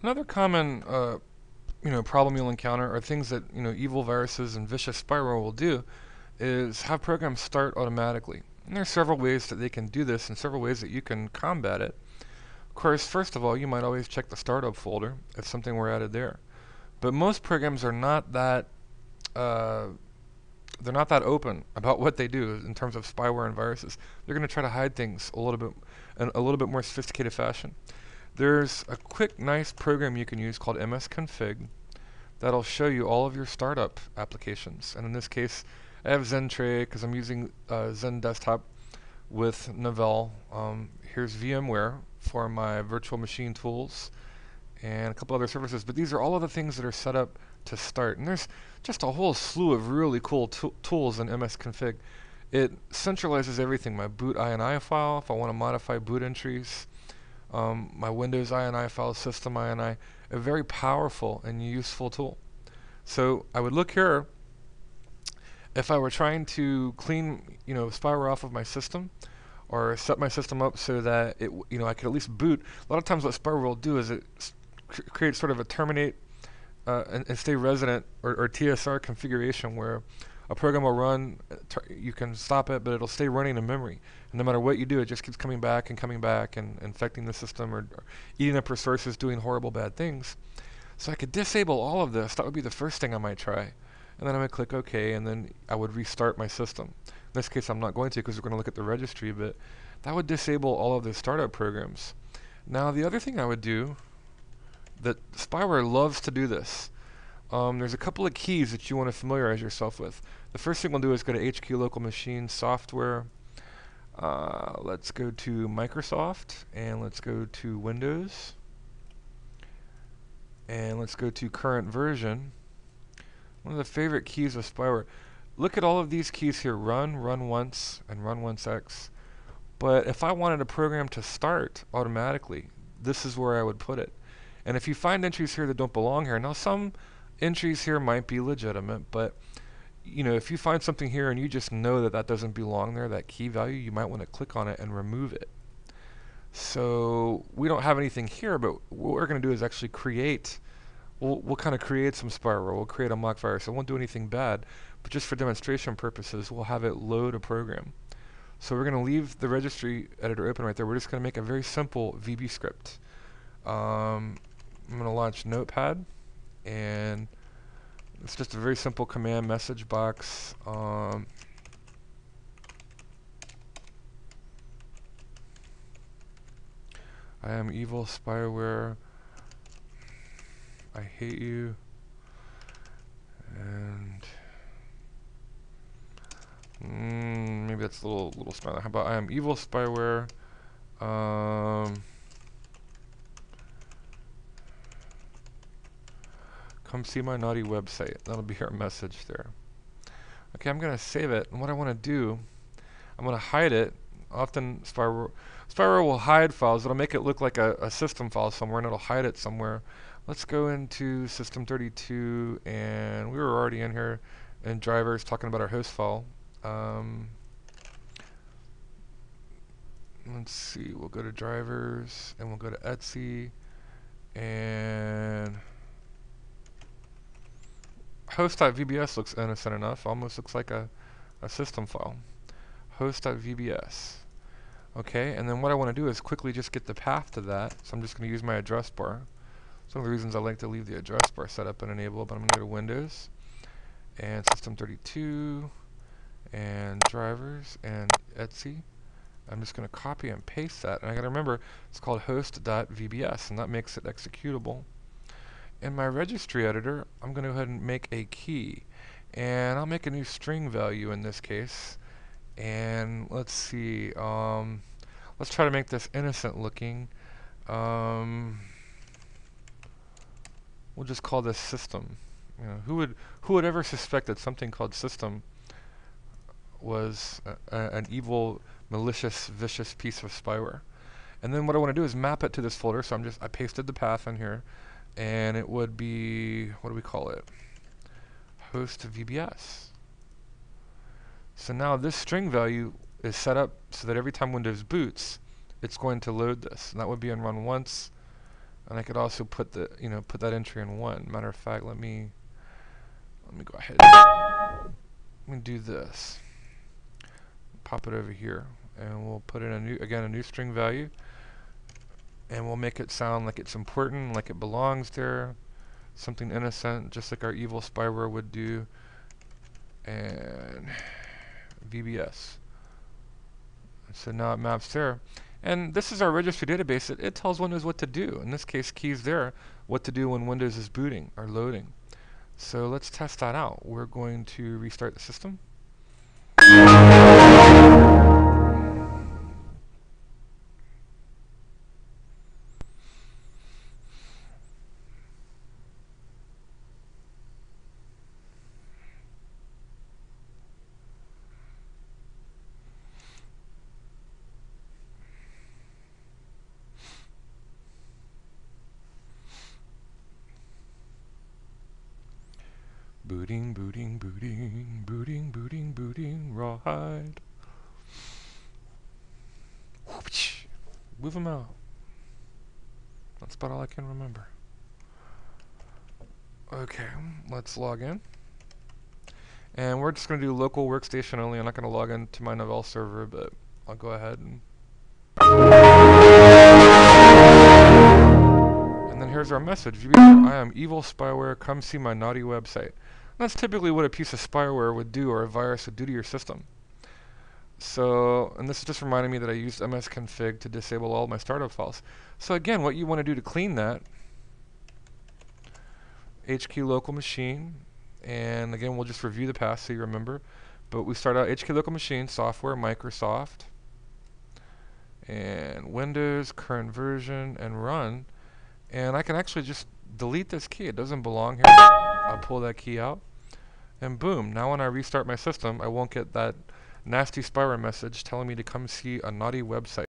Another common problem you'll encounter are things that evil viruses and vicious spyware will do is have programs start automatically. And there are several ways that they can do this and several ways that you can combat it. Of course, first of all, you might always check the startup folder if something were added there. But most programs are not that uh, they're not that open about what they do in terms of spyware and viruses. They're going to try to hide things a little bit in a little bit more sophisticated fashion. There's a quick, nice program you can use called msconfig that'll show you all of your startup applications. And in this case, I have Zentray because I'm using Zen Desktop with Novell. Here's VMware for my virtual machine tools and a couple other services. But these are all of the things that are set up to start. And there's just a whole slew of really cool tools in msconfig. It centralizes everything. My boot INI file, if I want to modify boot entries, my Windows INI file, system INI, a very powerful and useful tool. So I would look here if I were trying to clean, spyware off of my system or set my system up so that I could at least boot. A lot of times what spyware will do is it creates sort of a terminate and stay resident or TSR configuration where a program will run, you can stop it, but it'll stay running in memory. And no matter what you do, it just keeps coming back and infecting the system or eating up resources, doing horrible bad things. So I could disable all of this. That would be the first thing I might try. And then I would click OK, and then I would restart my system. In this case, I'm not going to because we're going to look at the registry, but that would disable all of the startup programs. Now, the other thing I would do, that spyware loves to do this, there's a couple of keys that you want to familiarize yourself with. The first thing we'll do is go to HQ Local Machine Software. Let's go to Microsoft, and let's go to Windows, and let's go to Current Version. One of the favorite keys of spyware. Look at all of these keys here, run once, and run once X. But if I wanted a program to start automatically, this is where I would put it. And if you find entries here that don't belong here, now some entries here might be legitimate, but if you find something here and you just know that that doesn't belong there, that key value, you might want to click on it and remove it. So we don't have anything here, but what we're going to do is actually create, we'll kind of create some spyware. We'll create a mock virus. It won't do anything bad, but just for demonstration purposes, we'll have it load a program. So we're going to leave the registry editor open right there. We're just going to make a very simple VB script. I'm going to launch Notepad, and it's just a very simple command message box. I am evil spyware. I hate you. And maybe that's a little stronger. How about I am evil spyware. Come see my naughty website. That'll be our message there. Okay, I'm going to save it. And what I want to do, I'm going to hide it. Often spyware will hide files. It'll make it look like a system file somewhere, and it'll hide it somewhere. Let's go into System32, and we were already in here in drivers talking about our host file. Let's see, we'll go to drivers, and we'll go to Etsy, and host.vbs looks innocent enough, almost looks like a system file. Host.vbs. Okay, and then what I want to do is quickly just get the path to that, so I'm just going to use my address bar. Some of the reasons I like to leave the address bar set up and enabled, but I'm going to go to Windows, and System32, and drivers, and Etsy. I'm just going to copy and paste that, and I got to remember it's called host.vbs, and that makes it executable. In my registry editor, I'm going to go ahead and make a key, and I'll make a new string value in this case. And let's see, let's try to make this innocent looking. We'll just call this system. Who would ever suspect that something called system was an evil, malicious, vicious piece of spyware? And then what I want to do is map it to this folder. So I pasted the path in here, and it would be, what do we call it? Host VBS. So now this string value is set up so that every time Windows boots, it's going to load this. And that would be in run once, And I could also put the put that entry in 1. Matter of fact, let me go ahead. Let me do this. Pop it over here, and we'll put in a new string value, and we'll make it sound like it's important, like it belongs there, something innocent, just like our evil spyware would do. And VBS. So now it maps there. And this is our registry database. It tells Windows what to do. In this case, keys there, what to do when Windows is booting or loading. So let's test that out. We're going to restart the system. Booting, booting, booting, booting, booting, booting, rawhide. Move them out. That's about all I can remember. Okay, let's log in. And we're just going to do local workstation only. I'm not going to log into my Novell server, but I'll go ahead and... And then here's our message. I am evil spyware. Come see my naughty website. That's typically what a piece of spyware would do, or a virus would do to your system. So, and this is just reminding me that I used msconfig to disable all my startup files. So again, what you want to do to clean that, HQ local machine, and again, we'll just review the path so you remember. But we start out HQ local machine, software, Microsoft, and Windows, current version, and run. And I can actually just delete this key. It doesn't belong here. I'll pull that key out, and boom, now when I restart my system, I won't get that nasty spyware message telling me to come see a naughty website.